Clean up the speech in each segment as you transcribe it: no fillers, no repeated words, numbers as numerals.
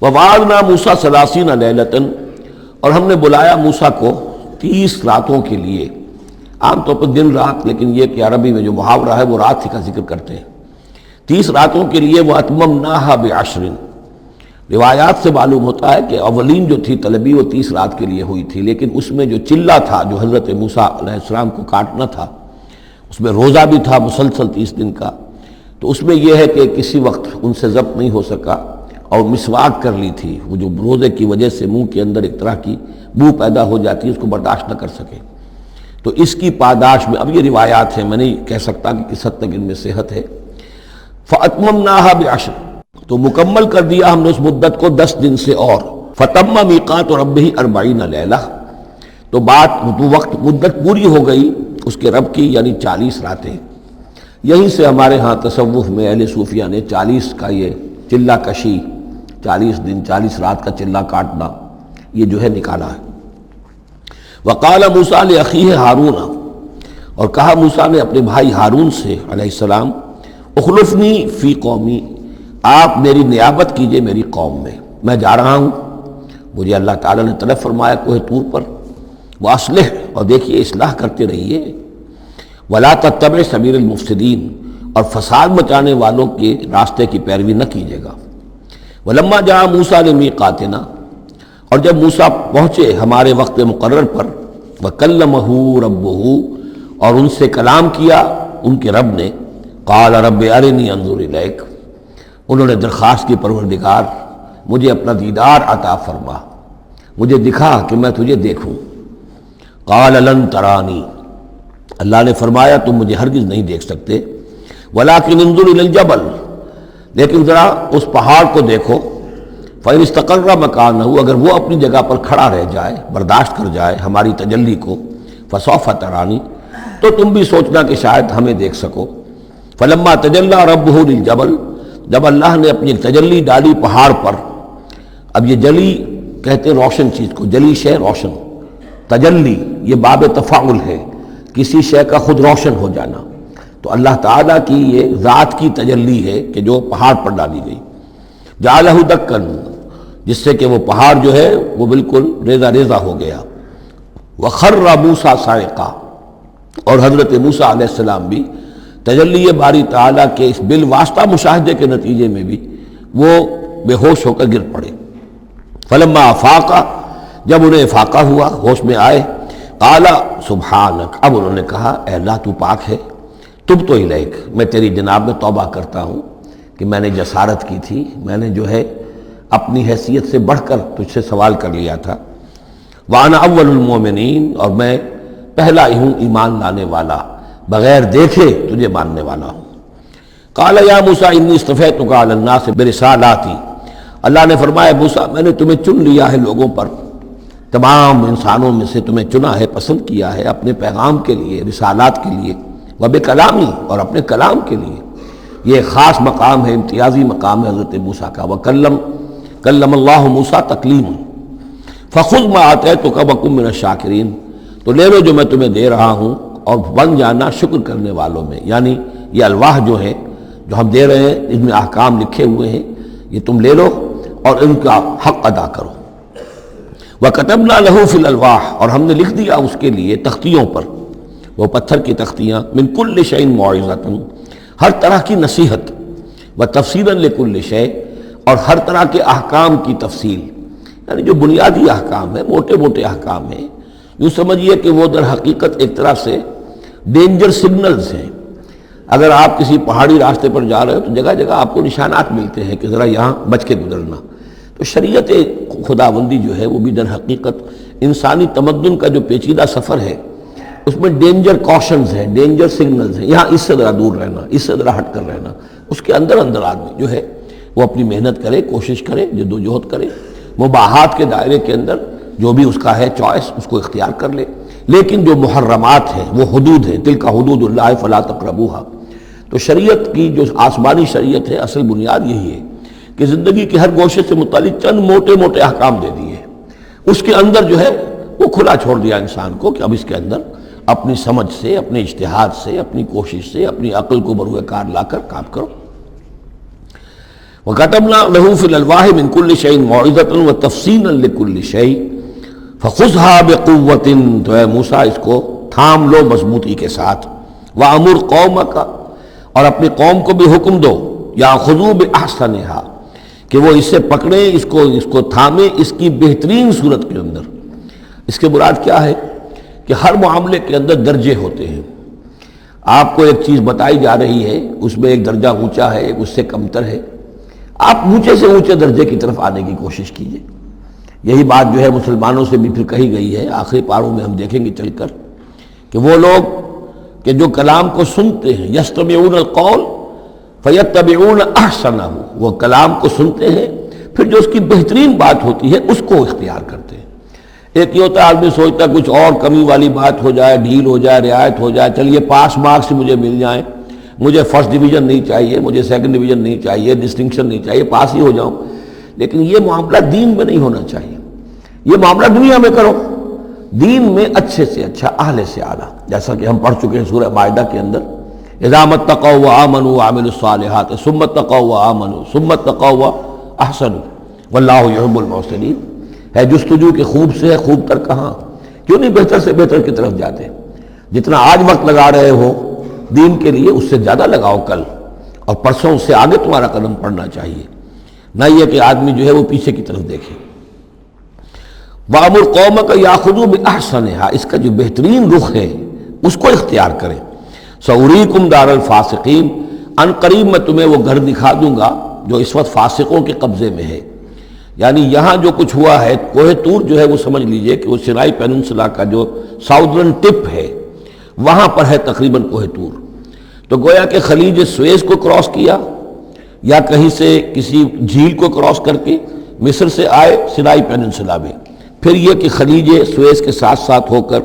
وَوَعَدْنَا مُوسَىٰ 30 لَيْلَةً، اور ہم نے بلایا موسیٰ کو 30 راتوں کے لیے. عام طور پر دن رات، لیکن یہ کہ عربی میں جو محاورہ ہے وہ رات کا ذکر کرتے ہیں. 30 راتوں کے لیے. وَأَتْمَمْنَاهَا بِعَشْرٍ، روایات سے معلوم ہوتا ہے کہ اولین جو تھی طلبی وہ 30 رات کے لیے ہوئی تھی، لیکن اس میں جو چلہ تھا جو حضرت موسیٰ علیہ السلام کو کاٹنا تھا، اس میں روزہ بھی تھا مسلسل 30 دن کا. تو اس میں یہ ہے کہ کسی وقت ان سے ضبط نہیں ہو سکا اور مسواک کر لی تھی. وہ جو روزے کی وجہ سے منہ کے اندر ایک طرح کی بو پیدا ہو جاتی ہے، اس کو برداشت نہ کر سکے. تو اس کی پاداش میں، اب یہ روایات ہیں، میں نہیں کہہ سکتا کہ کس حد تک ان میں صحت ہے. فَأَتْمَمْنَاهَا بِعَشْرٍ، تو مکمل کر دیا ہم نے اس مدت کو 10 دن سے. اور فَتَمَّ مِيقَاتُ رَبِّهِ 40 لَيْلَةً، تو وقت مدت پوری ہو گئی اس کے رب کی، یعنی 40 راتیں. یہیں سے ہمارے ہاں تصوف میں اہل صوفیہ نے 40 کا یہ چلہ کشی، 40 دن 40 رات کا چلہ کاٹنا، یہ جو ہے نکالا ہے. وقال موسیٰ لأخیہ ہارون، اور کہا موسیٰ نے اپنے بھائی ہارون سے علیہ السلام، اخلفنی فی قومی، آپ میری نیابت کیجئے میری قوم میں جا رہا ہوں. مجھے اللہ تعالیٰ نے طلب فرمایا کوہ طور پر. واصلح، اور دیکھیے اصلاح کرتے رہیے. ولا تتبع سبیل المفسدین، اور فساد مچانے والوں کے راستے کی پیروی نہ کیجیے گا. ولما جاء موسیٰ لمیقاتنا، اور جب موسیٰ پہنچے ہمارے وقت مقرر پر، وکلمہ ربہ، اور ان سے کلام کیا ان کے رب نے. قال رب ارنی انظر الیک، انہوں نے درخواست کی پروردگار مجھے اپنا دیدار عطا فرما، مجھے دکھا کہ میں تجھے دیکھوں. قال لن ترانی، اللہ نے فرمایا تم مجھے ہرگز نہیں دیکھ سکتے. ولکن انظر الی الجبل، لیکن ذرا اس پہاڑ کو دیکھو. فإن استقر مکانہ، اگر وہ اپنی جگہ پر کھڑا رہ جائے، برداشت کر جائے ہماری تجلی کو، فسوف ترانی، تو تم بھی سوچنا کہ شاید ہمیں دیکھ سکو. فلما تجلی ربہ للجبل، جب اللہ نے اپنی تجلی ڈالی پہاڑ پر. اب یہ جلی کہتے ہیں روشن چیز کو، جلی شے روشن. تجلی یہ باب تفاعل ہے، کسی شے کا خود روشن ہو جانا. تو اللہ تعالیٰ کی یہ ذات کی تجلی ہے کہ جو پہاڑ پر ڈالی گئی. جعلہ دکن، جس سے کہ وہ پہاڑ جو ہے وہ بالکل ریزہ ریزہ ہو گیا. وخر موسیٰ صاعقا، اور حضرت موسیٰ علیہ السلام بھی تجلی باری تعالیٰ کے اس بالواسطہ مشاہدے کے نتیجے میں بھی وہ بے ہوش ہو کر گر پڑے. فلما افاقا، جب انہیں افاقہ ہوا، ہوش میں آئے. قال سبحانک، اب انہوں نے کہا اے اللہ تو پاک ہے. تبت الیک، میں تیری جناب میں توبہ کرتا ہوں کہ میں نے جسارت کی تھی، میں نے جو ہے اپنی حیثیت سے بڑھ کر تجھ سے سوال کر لیا تھا. وانا اول المومنین، اور میں پہلا ہی ہوں ایمان لانے والا، بغیر دیکھے تجھے ماننے والا ہوں. قال یا موسیٰ انی اصطفیتک علی الناس برسالاتی، اللہ نے فرمایا موسیٰ میں نے تمہیں چن لیا ہے لوگوں پر، تمام انسانوں میں سے تمہیں چنا ہے، پسند کیا ہے اپنے پیغام کے لیے، رسالات کے لیے، وبکلامی، اور اپنے کلام کے لیے. یہ خاص مقام ہے، امتیازی مقام ہے حضرت موسیٰ کا. کلم اللہ موسیٰ تکلیما فخذ ما آتیتک وکن من الشاکرین، تو لے لو جو میں تمہیں دے رہا ہوں اور بن جانا شکر کرنے والوں میں. یعنی یہ الواح جو ہے جو ہم دے رہے ہیں اس میں احکام لکھے ہوئے ہیں، یہ تم لے لو اور ان کا حق ادا کرو. وَكَتَبْنَا لَهُ فِي الْأَلْوَاحِ، اور ہم نے لکھ دیا اس کے لیے تختیوں پر، وہ پتھر کی تختیاں، مِن كُلِّ شَيْءٍ مَوْعِظَةً، ہر طرح کی نصیحت، وَتَفْصِيلًا لِكُلِّ شَيْءٍ، اور ہر طرح کے احکام کی تفصیل. یعنی جو بنیادی احکام ہیں، موٹے موٹے احکام ہیں، یوں سمجھیے کہ وہ در حقیقت ایک طرح سے ڈینجر سگنلز ہیں. اگر آپ کسی پہاڑی راستے پر جا رہے ہو تو جگہ جگہ آپ کو نشانات ملتے ہیں کہ ذرا یہاں بچ کے گزرنا. تو شریعت خداوندی جو ہے وہ بھی در حقیقت انسانی تمدن کا جو پیچیدہ سفر ہے اس میں ڈینجر کوشنز ہیں، ڈینجر سگنلز ہیں. یہاں اس سے ذرا دور رہنا، اس سے ذرا ہٹ کر رہنا. اس کے اندر آدمی جو ہے وہ اپنی محنت کرے، کوشش کرے، جدوجہد کرے، مباحات کے دائرے کے اندر جو بھی اس کا ہے چوائس اس کو اختیار کر لے. لیکن جو محرمات ہیں وہ حدود ہیں، تلک حدود اللہ فلا تقربوها. تو شریعت کی جو آسمانی شریعت ہے اصل بنیاد یہی ہے کہ زندگی کے ہر گوشے سے متعلق چند موٹے موٹے احکام دے دیے، اس کے اندر جو ہے وہ کھلا چھوڑ دیا انسان کو کہ اب اس کے اندر اپنی سمجھ سے، اپنے اجتہاد سے، اپنی کوشش سے، اپنی عقل کو بروئے کار لا کر کام کرو. وَكَتَبْنَا لَهُ فِي الْأَلْوَاحِ مِنْ كُلِّ شَيْءٍ مَوْعِظَةً وَتَفْصِيلًا لِكُلِّ شَيْءٍ فَخُذْهَا بِقُوَّةٍ، تو اے موسیٰ اس کو تھام لو مضبوطی کے ساتھ، وَأَمُرْ قَوْمَكَ، اور اپنی قوم کو بھی حکم دو، يَأْخُذُوا بِأَحْسَنِهَا، کہ وہ اس سے پکڑیں، اس کو تھامیں اس کی بہترین صورت کے اندر۔ اس کے مراد کیا ہے کہ ہر معاملے کے اندر درجے ہوتے ہیں۔ آپ کو ایک چیز بتائی جا رہی ہے، اس میں ایک درجہ اونچا ہے، ایک اس سے کمتر ہے، آپ اونچے سے اونچے درجے کی طرف آنے کی کوشش کیجیے۔ یہی بات جو ہے مسلمانوں سے بھی پھر کہی گئی ہے، آخری پاروں میں ہم دیکھیں گے چل کر کہ وہ لوگ کہ جو کلام کو سنتے ہیں، یستمعون القول فیتبعون احسنہ، وہ کلام کو سنتے ہیں پھر جو اس کی بہترین بات ہوتی ہے اس کو اختیار کرتے ہیں۔ ایک یہ ہوتا ہے آدمی سوچتا ہے کچھ اور کمی والی بات ہو جائے، ڈھیل ہو جائے، رعایت ہو جائے، چلیے پاس مارکس مجھے مل جائیں، مجھے فرسٹ ڈویژن نہیں چاہیے، مجھے سیکنڈ ڈویژن نہیں چاہیے، ڈسٹنکشن نہیں چاہیے، پاس ہی ہو جاؤں۔ لیکن یہ معاملہ دین میں نہیں ہونا چاہیے، یہ معاملہ دنیا میں کرو، دین میں اچھے سے اچھا، اعلی سے اعلیٰ، جیسا کہ ہم پڑھ چکے ہیں سورہ مائدہ کے اندر، اذا اتقوا وآمنوا وعملوا الصالحات ثم اتقوا وآمنوا ثم اتقوا واحسنوا واللہ یحب المحسنین۔ ہے جستجو کہ خوب سے ہے خوب تر کہاں، کیوں نہیں بہتر سے بہتر کی طرف جاتے؟ جتنا آج وقت لگا رہے ہو دین کے لیے اس سے زیادہ لگاؤ کل، اور پرسوں اس سے آگے تمہارا قدم پڑنا چاہیے، نہ یہ کہ آدمی جو ہے وہ پیچھے کی طرف دیکھے۔ وَأَمُرْ قَوْمَكَ يَأْخُذُوا بِأَحْسَنِهَا، اس کا جو بہترین رخ ہے اس کو اختیار کریں۔ سَأُرِيكُمْ دَارَ الْفَاسِقِينَ، ان قریب میں تمہیں وہ گھر دکھا دوں گا جو اس وقت فاسقوں کے قبضے میں ہے۔ یعنی یہاں جو کچھ ہوا ہے، کوہ طور جو ہے وہ سمجھ لیجئے کہ وہ سینائی پیننسلا کا جو ساؤدرن ٹپ ہے وہاں پر ہے تقریباً کوہ طور۔ تو گویا کہ خلیج سویز کو کراس کیا، یا کہیں سے کسی جھیل کو کراس کر کے مصر سے آئے سینائی پیننسلا میں، پھر یہ کہ خلیج سویز کے ساتھ ساتھ ہو کر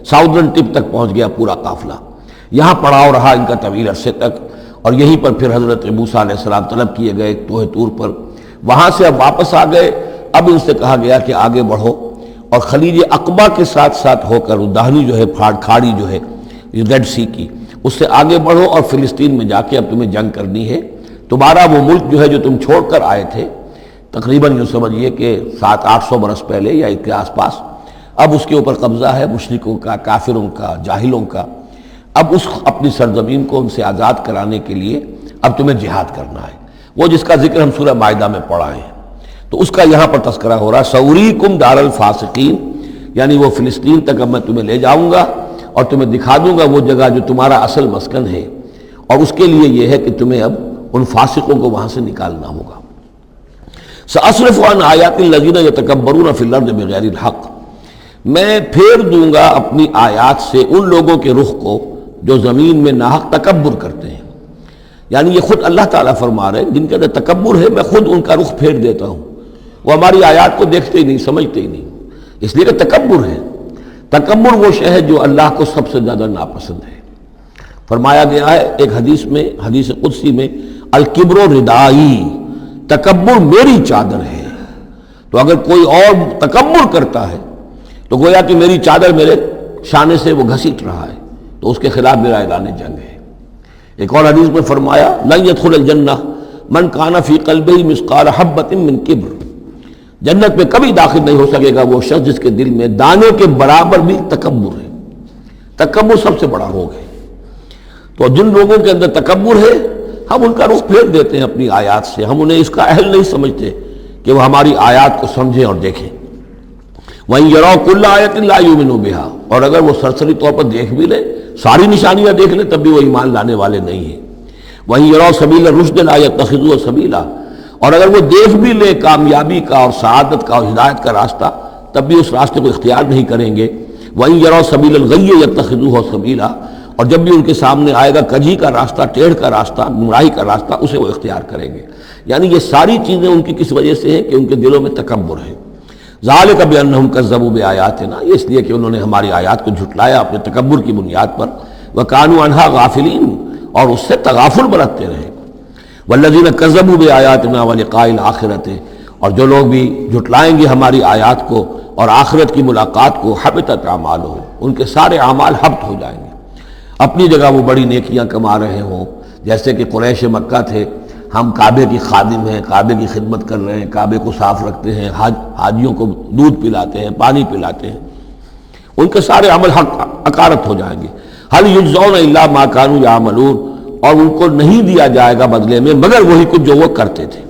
ساؤدرن ٹپ تک پہنچ گیا پورا قافلہ، یہاں پڑاؤ رہا ان کا طویل عرصے تک، اور یہیں پر پھر حضرت موسیٰ علیہ السلام طلب کیے گئے کوہ طور پر، وہاں سے اب واپس آ گئے۔ اب ان سے کہا گیا کہ آگے بڑھو، اور خلیج عقبہ کے ساتھ ساتھ ہو کر داہنی جو ہے کھاڑی جو ہے ریڈ سی کی، اس سے آگے بڑھو اور فلسطین میں جا کے اب تمہیں جنگ کرنی ہے۔ تمہارا وہ ملک جو ہے جو تم چھوڑ کر آئے تھے تقریباً یوں سمجھیے کہ 700-800 برس پہلے یا اس کے آس پاس، اب اس کے اوپر قبضہ ہے مشرکوں کا، کافروں کا، جاہلوں کا۔ اب اس اپنی سرزمین کو ان سے آزاد کرانے کے لیے اب تمہیں جہاد کرنا ہے، وہ جس کا ذکر ہم سورہ مائدہ میں پڑھا ہے، تو اس کا یہاں پر تذکرہ ہو رہا ہے۔ سَأُرِيكُمْ دَارَ الْفَاسِقِينَ، یعنی وہ فلسطین تک اب میں تمہیں لے جاؤں گا اور تمہیں دکھا دوں گا وہ جگہ جو تمہارا اصل مسکن ہے، اور اس کے لیے یہ ہے کہ تمہیں اب ان فاسقوں کو وہاں سے نکالنا ہوگا۔ سَأَصْرِفُ عَنْ آيَاتِ الَّذِينَ يَتَكَبَّرُونَ فِي الْأَرْضِ بِغَيْرِ الْحَقِّ، میں پھیر دوں گا اپنی آیات سے ان لوگوں کے رخ کو جو زمین میں ناحق تکبر کرتے ہیں۔ یعنی یہ خود اللہ تعالیٰ فرما رہے ہیں جن کے اندر تکبر ہے میں خود ان کا رخ پھیر دیتا ہوں، وہ ہماری آیات کو دیکھتے ہی نہیں، سمجھتے ہی نہیں، اس لیے کہ تکبر ہے۔ تکبر وہ شے ہے جو اللہ کو سب سے زیادہ ناپسند ہے۔ فرمایا گیا ہے ایک حدیث میں، حدیث قدسی میں، الکبر ردائی، تکبر میری چادر ہے۔ تو اگر کوئی اور تکبر کرتا ہے تو گویا کہ میری چادر میرے شانے سے وہ گھسیٹ رہا ہے، تو اس کے خلاف میرا اعلان جنگ ہے۔ ایک اور حدیث میں فرمایا لن يدخل الجنہ من کان فی قلبہ مثقال حبۃ من کبر، جنت میں کبھی داخل نہیں ہو سکے گا وہ شخص جس کے دل میں دانے کے برابر بھی تکبر ہے۔ تکبر سب سے بڑا روگ ہے۔ تو جن لوگوں کے اندر تکبر ہے ہم ان کا رخ پھیر دیتے ہیں اپنی آیات سے، ہم انہیں اس کا اہل نہیں سمجھتے کہ وہ ہماری آیات کو سمجھیں اور دیکھیں۔ وَإِن يَرَوْا كُلَّ آیَةٍ لَا يُؤْمِنُوا بِهَا، اور اگر وہ سرسری طور پر دیکھ بھی لیں، ساری نشانیاں دیکھ لیں، تب بھی وہ ایمان لانے والے نہیں ہیں۔ وَإِن يَرَوْا سَبِيلَ الرُّشْدِ لَا يَتَّخِذُوهُ سَبِيلًا، اور اگر وہ دیکھ بھی لے کامیابی کا اور سعادت کا اور ہدایت کا راستہ، تب بھی اس راستے کو اختیار نہیں کریں گے۔ وَإِن يَرَوْا سَبِيلَ الْغَيِّ يَتَّخِذُوهُ سَبِيلًا، اور جب بھی ان کے سامنے آئے گا کجی کا راستہ، ٹیڑھ کا راستہ، گمراہی کا راستہ، اسے وہ اختیار کریں گے۔ یعنی یہ ساری چیزیں ان کی کس وجہ سے ہیں کہ ان کے دلوں میں تکبر ہے۔ ذالک بانہم کذبوا بآیاتنا، یہ اس لیے کہ انہوں نے ہماری آیات کو جھٹلایا اپنے تکبر کی بنیاد پر، وکانوا عنہا غافلین، اور اس سے تغافل برتتے رہے۔ والذین کذبوا بآیاتنا ولقاء الآخرۃ، اور جو لوگ بھی جھٹلائیں گے ہماری آیات کو اور آخرت کی ملاقات کو، حبطت اعمالہم، ان کے سارے اعمال حبط ہو جائیں گے۔ اپنی جگہ وہ بڑی نیکیاں کما رہے ہوں، جیسے کہ قریش مکہ تھے، ہم کعبے کی خادم ہیں، کعبے کی خدمت کر رہے ہیں، کعبے کو صاف رکھتے ہیں، حاجیوں کو دودھ پلاتے ہیں، پانی پلاتے ہیں، ان کے سارے عمل حق عقارت ہو جائیں گے۔ هل یجزون الا ما كانوا یعملون، اور ان کو نہیں دیا جائے گا بدلے میں مگر وہی کچھ جو وہ کرتے تھے۔